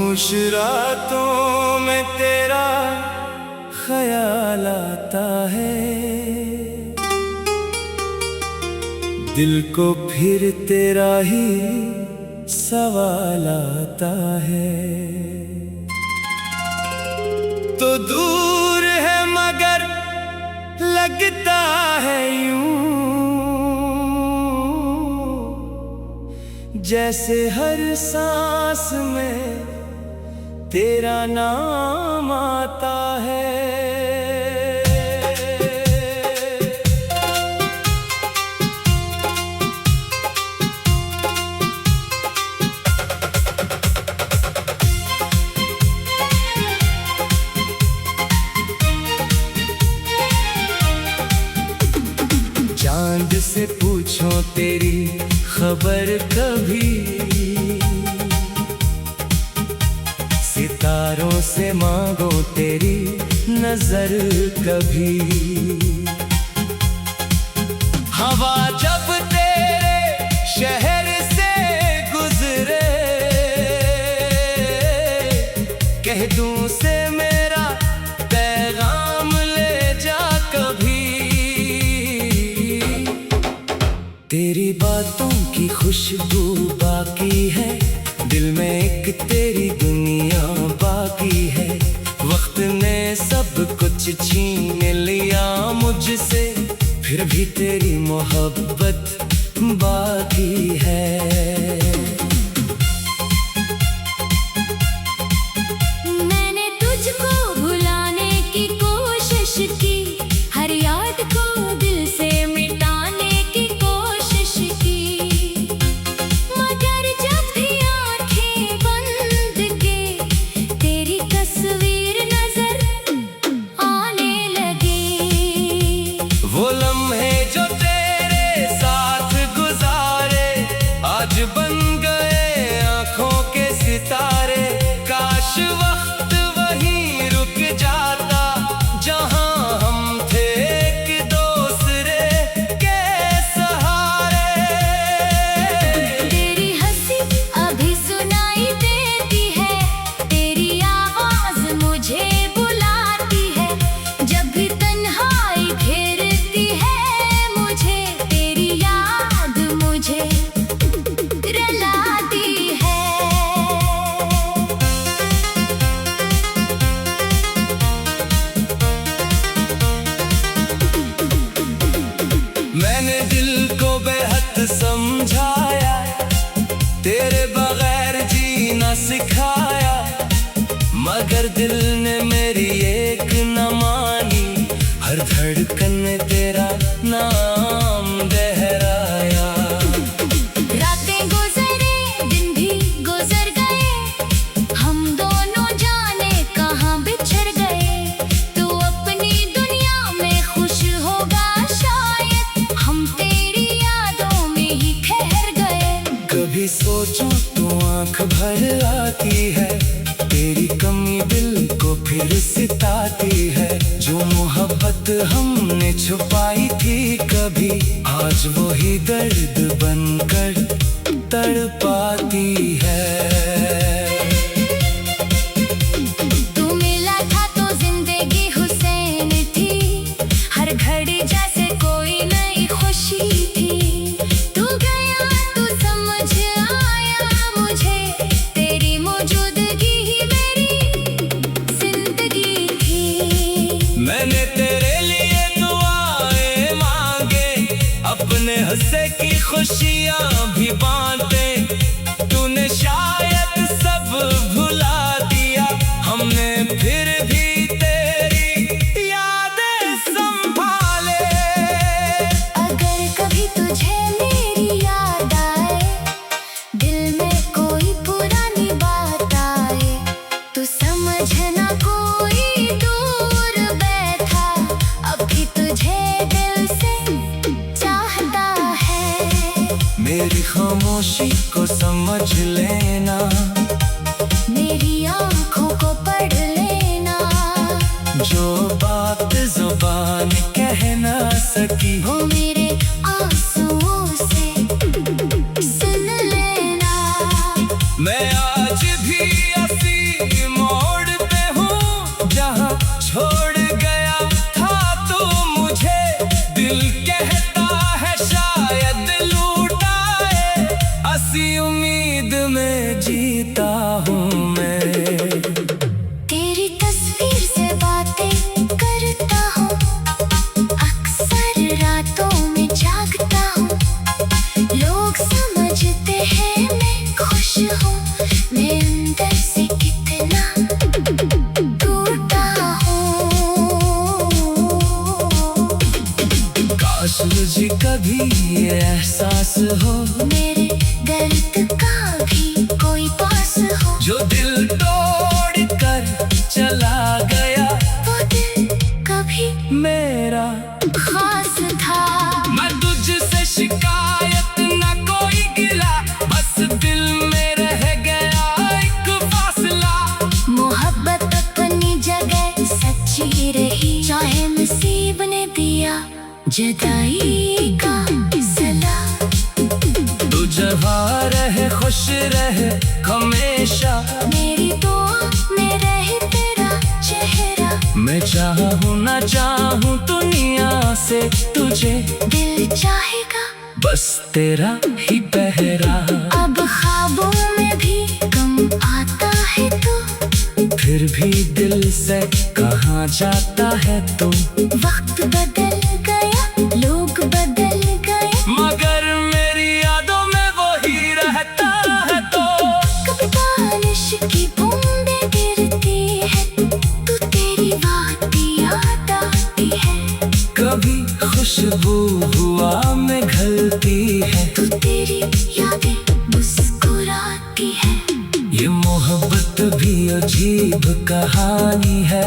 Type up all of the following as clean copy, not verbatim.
खामोश रातों में तेरा ख्याल आता है, दिल को फिर तेरा ही सवाल आता है। तो दूर है मगर लगता है यूं, जैसे हर सांस में तेरा नाम आता है। चांद से पूछो तेरी खबर कभी, सितारों से मांगो तेरी नजर कभी। हवा जब तेरे शहर से गुजरे, कह दूं से मेरा पैगाम ले जा कभी। तेरी बातों की खुशबू बाकी है, दिल में एक तेरी दुनिया बाकी है। वक्त ने सब कुछ छीन लिया मुझसे, फिर भी तेरी मोहब्बत बाकी है। मैंने तुझको भुलाने की कोशिश की, हर याद को दिल से मिटाने की कोशिश की, मगर जब भी आंखें बंद के तेरी तस्वीर नजर आने लगी। वो लम्हे जो तेरे साथ गुजारे आज बन गए आंखों के सितारे। काश वक्त वहीं रुक जाता जहां हम थे एक दूसरे के सहारे। तेरी हंसी अभी सुनाई देती है, तेरी आवाज मुझे बुलाती है। जब भी तन्हाई घेरती है मुझे, तेरी याद मुझे रुलाती है। मैंने दिल को बेहद समझाया, तेरे बगैर जीना सिखाया, मगर दिल ने मेरी एक न मानी। हर धड़कन में तेरा नाम दोहराया। रातें गुजरे दिन भी गुजर गए, हम दोनों जाने कहाँ बिछड़ गए। तू अपनी दुनिया में खुश होगा शायद, हम तेरी यादों में ही ठहर गए। कभी सोचो तो आंख भर आती है, तेरी कमी दिल को फिर सिताती है। जो मोहब्बत हमने छुपाई थी कभी, आज वही दर्द बनकर तड़पाती है। तू मिला था तो जिंदगी हुसैन थी, हर घड़ी जैसे कोई नई खुशी थी। तू गया तो समझ आया मुझे, तेरी मौजूदगी ही मेरी जिंदगी थी। मैंने तेरे लिए दुआएं मांगे, अपने हिस्से की खुशियां भी बांटे। तूने शायद सब भुला दिया, हमने फिर भी तेरी यादें संभाले। अगर कभी तुझे मेरी याद आए, दिल में कोई पुरानी बात आए, तो समझना कोई दूर बैठा अभी तुझे दिल से चाहता है। मेरी खामोशी को समझ लेना, मेरी आंखों को पढ़ लेना, जो बात जुबान कह ना सकी वो मेरे आंसुओं से सुन लेना। मैं आज भी हंसी ये एहसास हो, मेरे दर्द का भी कोई पास हो। जो दिल तोड़ कर चला गया वो दिल कभी मेरा खास था। मैं तुझसे शिकायत न कोई गिला, बस दिल में रह गया एक फासला। मोहब्बत अपनी जगह सच्ची रही, चाहे नसीब ने दिया जुदाई का सला। तू जहाँ रहे खुश रहे हमेशा, मेरी दुआ में रहे तेरा चेहरा। मैं चाहूँ न चाहूँ दुनिया से तुझे, दिल चाहेगा बस तेरा ही पहरा। अब ख्वाबों में भी कम आता है तू, फिर भी दिल से कहाँ जाता है तू। वक्त बदल गया, लोग बदल गए, मगर मेरी यादों में वही रहता है तो। कभी बारिश की बूंदें गिरती है, तू तेरी बात याद आती है। कभी खुशबू हुआ में घलती है, तू तेरी यादें मुस्कुराती है। ये मोहब्बत भी अजीब कहानी है,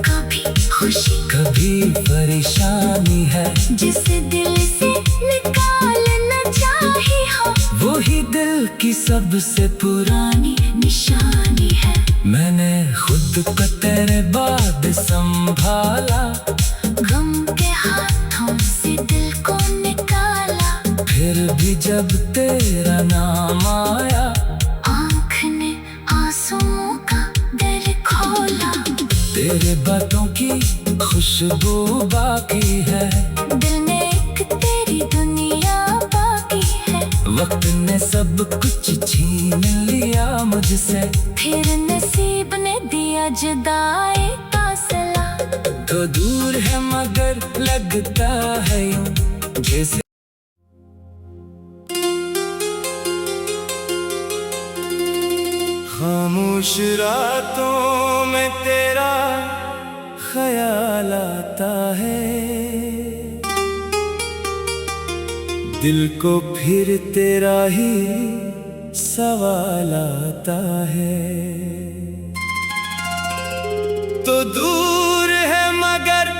कभी खुशी कभी परेशानी है। जिसे दिल से निकालना चाही हो, वही दिल की सबसे पुरानी पुरानी निशानी है। मैंने खुद को तेरे बाद संभाला, गम के हाथों से दिल को निकाला। फिर भी जब तेरा नाम आया, आँख ने आंसुओं का दर खोला। तेरे बातों की खुशबू बाकी है, दिल में एक तेरी दुनिया बाकी है। वक्त ने सब कुछ छीन लिया मुझसे, फिर नसीब ने दिया जुदाई का सला। तो दूर है मगर लगता है यूं जैसे खामोश रातों में तेरा ख्याल आता है। दिल को फिर तेरा ही सवाल आता है। तो दूर है मगर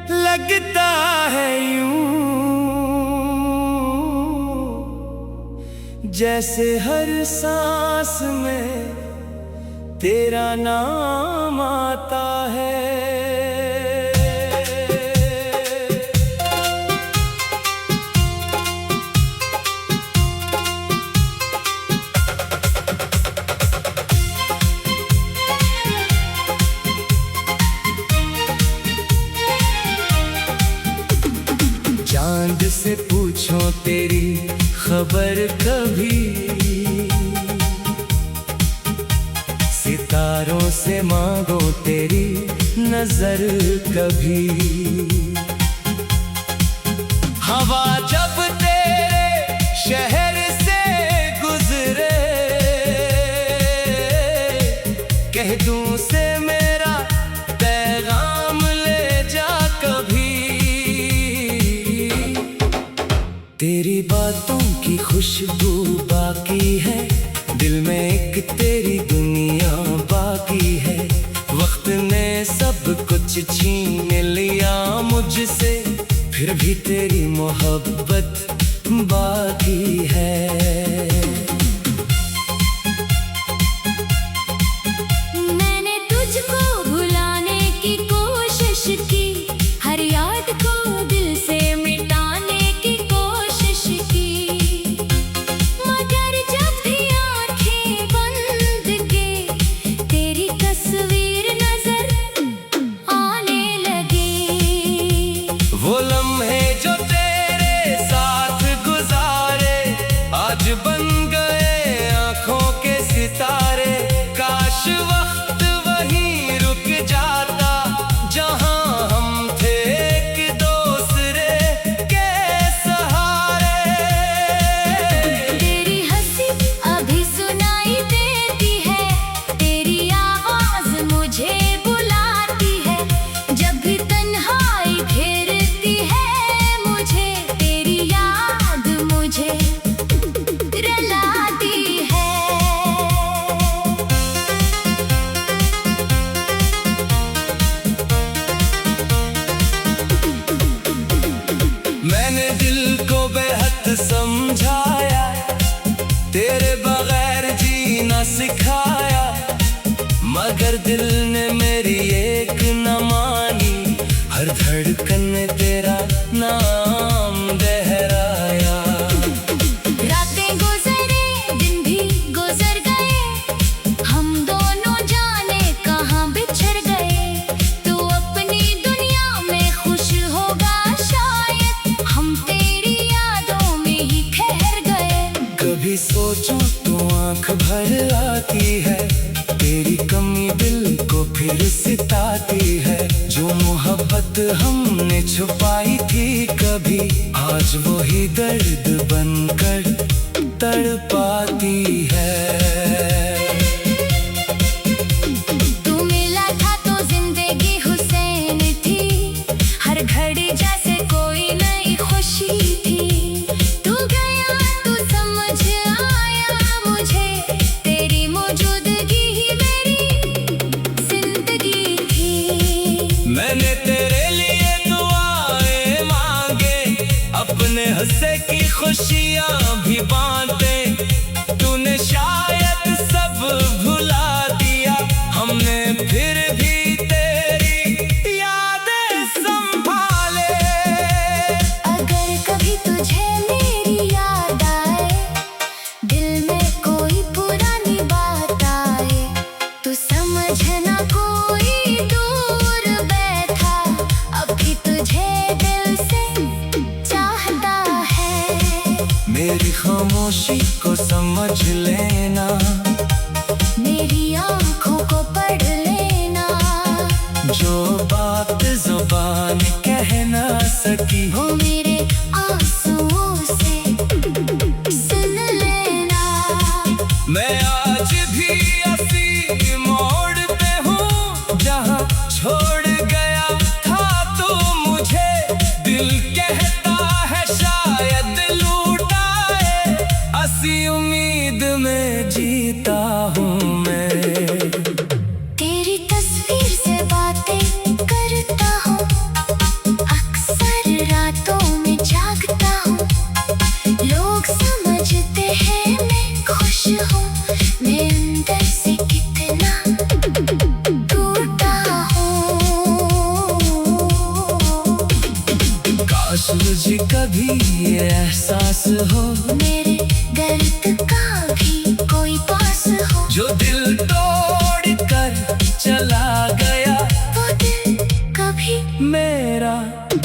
लगता है यूं जैसे हर सांस में तेरा नाम आता है। चांद से पूछो तेरी खबर कभी, सितारों से मांगो तेरी नजर कभी। हवा जब तेरे शहर से गुजरे, कह दूं से मेरा पैगाम ले जा कभी। तेरी बातों की खुशबू बाकी है, दिल में एक तेरी दुनिया बाकी है। वक्त ने सब कुछ छीन लिया मुझसे, फिर भी तेरी मोहब्बत बाकी है। मैंने तुझको भुलाने की कोशिश की, हर याद को दिल से मिटाने की कोशिश की। मगर जब भी आंखें बंद के तेरी तस्वीर नजर आने लगी। वो लम्हे जो तेरे साथ गुजारे, दिल ने मेरी एक न मानी, हर धड़कन में तेरा नाम दोहराया। रातें गुजरे दिन भी गुजर गए, हम दोनों जाने कहाँ बिछड़ गए। तू अपनी दुनिया में खुश होगा शायद, हम तेरी यादों में ही ठहर गए। कभी सोचूं तो आंख भर आती है, तेरी कमी दिल को फिर सिताती है। जो मोहब्बत हमने छुपाई थी कभी, आज वही दर्द बनकर तड़पाती है। तू मिला था तो जिंदगी हुसैन थी, हर घड़ी जैसे कोई नई खुशी थी। तू गया तो समझ आया मुझे, तेरी मौजूदगी ही मेरी जिंदगी थी। मैंने तेरे लिए दुआएं मांगे, अपने हंसे की खुशियां भी बांटे। तूने शायद सब भुला दिया, हमने फिर भी तेरी यादें संभाले। अगर कभी तुझे मेरी याद आए, दिल में कोई पुरानी बात आए, तो समझना कोई दूर बैठा अब भी तुझे दिल से चाहता है। मेरी खामोशी को समझ लेना, मेरी आंखों को पढ़ लेना, जो बात जुबान कह ना सकी, वो मेरे आंसुओं से सुन लेना। मैं आज भी उसी मोड़ पे हूँ जहाँ छोड़ गया था तू मुझे। दिल कहता है शायद लूट आए, असी उम्मीद में जीता हूँ मैं। तेरी तस्वीर से बातें करता हूँ, अक्सर रातों में जागता हूँ। लोग समझते हैं मैं खुश हूँ, मैं अंदर से कितना टूटा हूँ। काश मुझे कभी ये एहसास हो, मेरे दर्द का भी कोई पास हो। जो दिल तोड़ कर चला गया, वो दिल कभी मेरा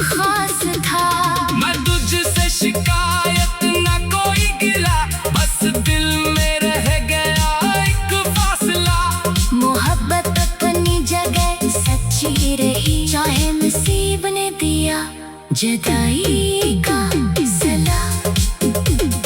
खास था। मैं तुझसे शिकायत न कोई गिला, बस दिल में रह गया एक फासला। मोहब्बत अपनी जगह सच्ची रही, चाहे नसीब ने दिया जुदाई का सला।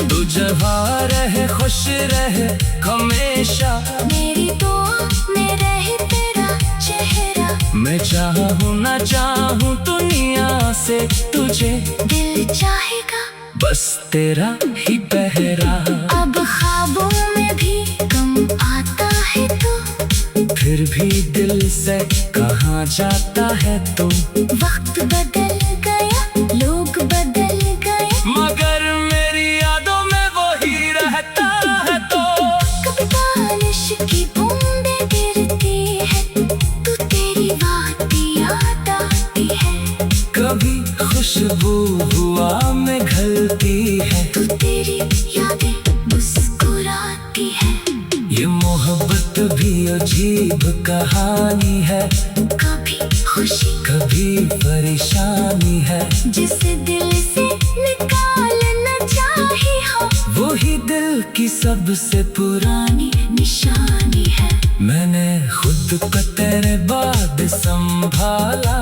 तू जहाँ रहे खुश रहे हमेशा, मेरी दुआ में रहे तेरा चेहरा। मैं चाहूँ ना चाहूँ दुनिया से तुझे, दिल चाहेगा बस तेरा ही पहरा। अब ख्वाबों में भी कम आता है तू, फिर भी दिल से कहाँ जाता है तू। वक्त बदल गया, लोग बदल गए, मगर मेरी यादों में वही रहता है तो। कभी बारिश की बूंदें गिरती है, तू तेरी बात याद आती है। कभी खुशबू हुआ में घलती है, तू तेरी यादें मुस्कुराती है। ये मोहब्बत भी अजीब कहानी है, कभी खुशी कभी परेशानी है। जिसे दिल से निकालना चाही हो, वही दिल की सबसे पुरानी पुरानी निशानी है। मैंने खुद को तेरे बाद संभाला,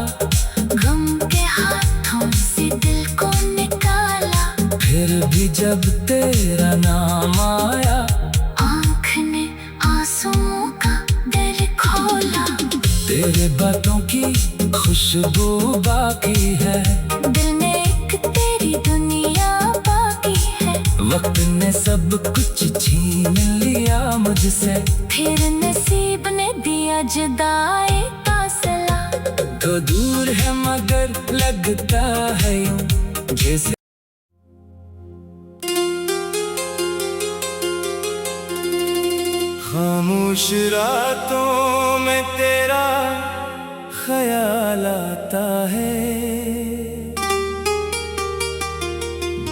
गम के हाथों से दिल को निकाला। फिर भी जब तेरा नाम आया, आँख ने आंसुओं का दर खोला। तेरे बातों की खुशबू बाकी है, दिल में एक तेरी दुनिया बाकी है। वक्त ने सब कुछ छीन लिया मुझसे, फिर नसीब ने दिया जुदाई का सला। तो दूर है मगर लगता है यूं जैसे खामोश रातों में तेरा ख्याल आता है,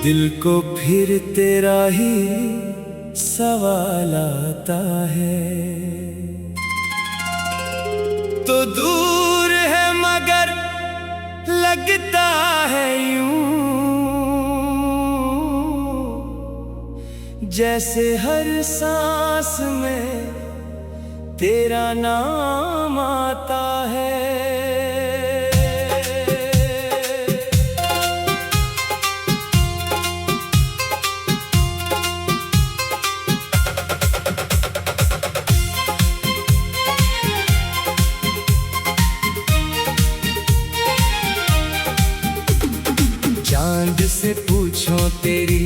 दिल को फिर तेरा ही सवाल आता है। तो दूर है मगर लगता है यूं, जैसे हर सांस में तेरा नाम आता है। चांद से पूछो तेरी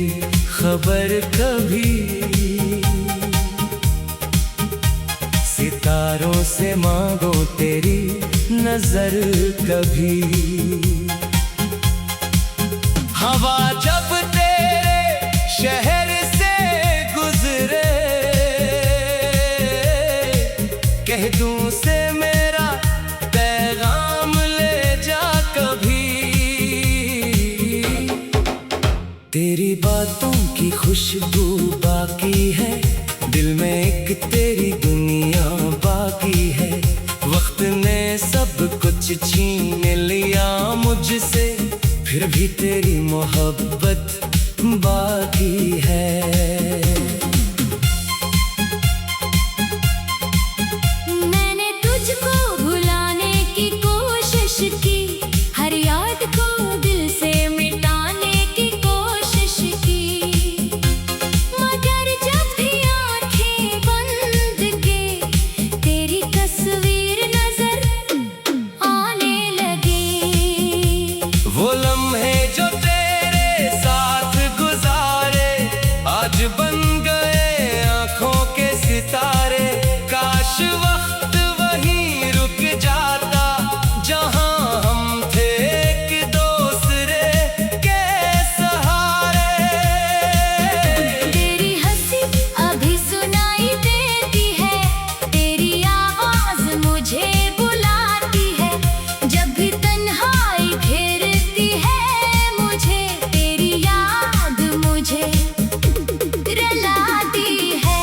खबर कभी, सितारों से मांगो तेरी नजर कभी। हवा जब तेरे शहर से गुजरे, कह दूं से मेरा पैगाम ले जा कभी। तेरी बातों की खुशबू बाकी है, दिल में एक तेरी दुनिया बाकी है। वक्त ने सब कुछ छीन लिया मुझसे, फिर भी तेरी मोहब्बत बाकी है। मैंने तुझको भुलाने की कोशिश की, हर याद को दिल से मिटाने की कोशिश की, मगर जब भी आंखें बंद के तेरी तस्वीर नजर आने लगी। वो लम्हे जो तेरे साथ गुजारे आज बन गए आंखों के सितारे। काश वक्त वहीं रुक जाता जहां हम थे एक दूसरे के सहारे। तेरी हंसी अभी सुनाई देती है, तेरी आवाज मुझे बुलाती है। जब भी तन्हाई घेरती है मुझे, तेरी याद मुझे रुलाती है।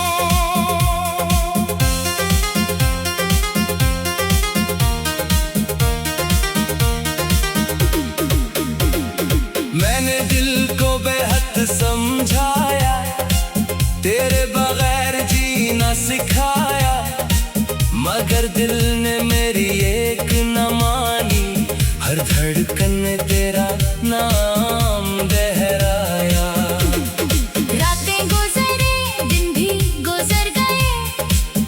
मैंने दिल को बेहद समझाया, तेरे बगैर जीना सिखाया, मगर दिल ने मेरी एक न मानी। हर धड़कन में तेरा नाम दोहराया। रातें गुजरे दिन भी गुजर गए,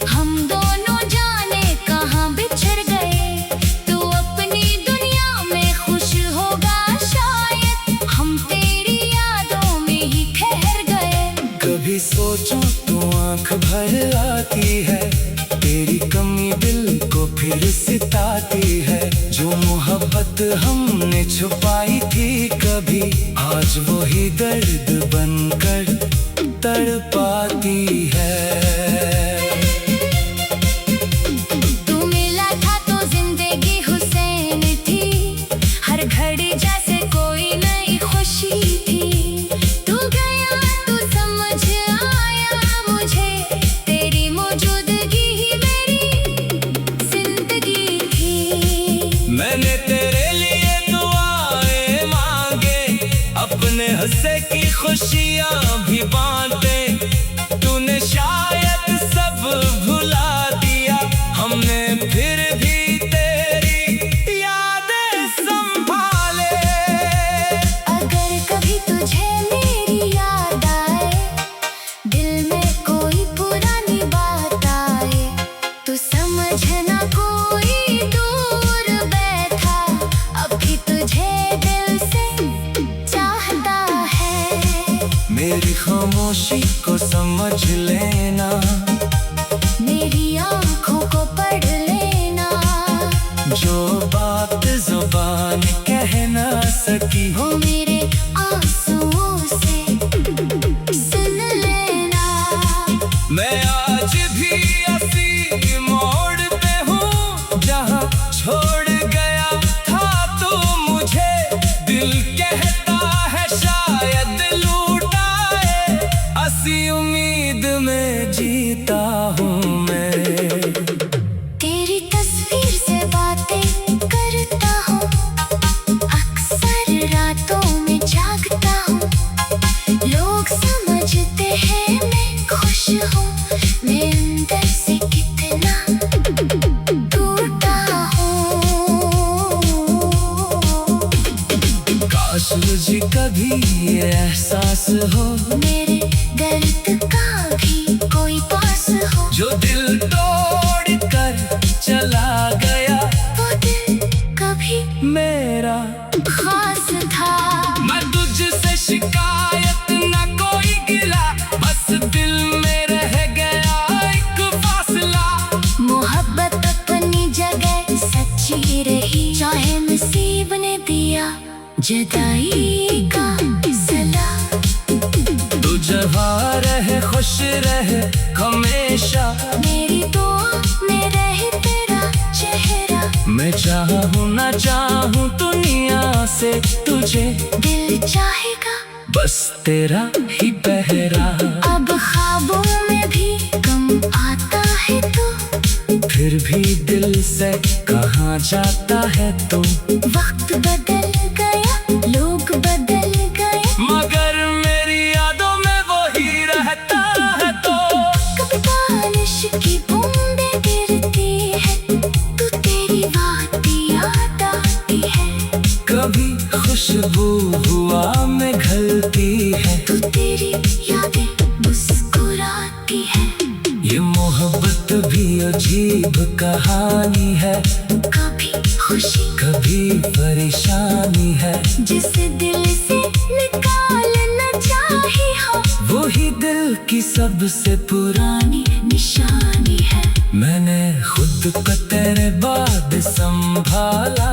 हम दोनों जाने कहाँ बिछड़ गए। तू अपनी दुनिया में खुश होगा शायद, हम तेरी यादों में ही ठहर गए। कभी सोचो तो आंख भर आती है, तेरी कमी दिल को फिर सिताती है। जो मोहब्बत हमने छुपाई थी कभी, आज वही दर्द बनकर तड़पाती है। तू मिला था तो जिंदगी हुसैन थी, हर घड़ी जैसे कोई नई खुशी थी। तू गया तो समझ आया मुझे, तेरी मौजूदगी ही मेरी जिंदगी थी। मैंने तेरे लिए दुआएं मांगे, अपने हंसे की खुशियां भी बांटे। तूने शायद सब भुला दिया, हमने फिर भी तेरी यादें संभाले। अगर कभी तुझे मेरी याद आए, दिल में कोई पुरानी बात आए, तो समझना कोई दूर बैठा अब भी तुझे दिल से चाहता है। मेरी खामोशी को समझ लेना, मेरी आंखों को पढ़ लेना, जो बात जुबान कह ना सकी वो मेरे आंसुओं से सुन लेना। मैं आज भी इसी मोड़ पे हूँ, हो, मेरे दर्द का भी कोई पास हो। जो दिल तोड़ कर चला गया वो दिल कभी मेरा खास था। मैं तुझसे शिकायत ना कोई गिला, बस दिल में रह गया एक फासला। मोहब्बत अपनी जगह सच्ची रही, चाहे नसीब ने दिया जुदाई का सला। तू जहाँ रहे खुश रहे हमेशा, मेरी दुआ में रहे तेरा चेहरा। मैं चाहूँ ना चाहूँ दुनिया से तुझे, दिल चाहेगा बस तेरा ही पहरा। अब ख्वाबों में भी कम आता है तो, फिर भी दिल से कहाँ जाता है तो। वक्त बदल गया, लोग बदल गए, मगर मेरी यादों में वही रहता है तो। कभी बारिश की बूंदें गिरती है तो तेरी बात याद आती है। कभी खुशबू हवा में घलती है तो तेरी यादें मुस्कुराती है। ये मोहब्बत भी अजीब कहानी है, कभी खुशी कभी परेशानी है। जिसे दिल से निकालना चाही हो, वही दिल की सबसे पुरानी निशानी है। मैंने खुद को तेरे बाद संभाला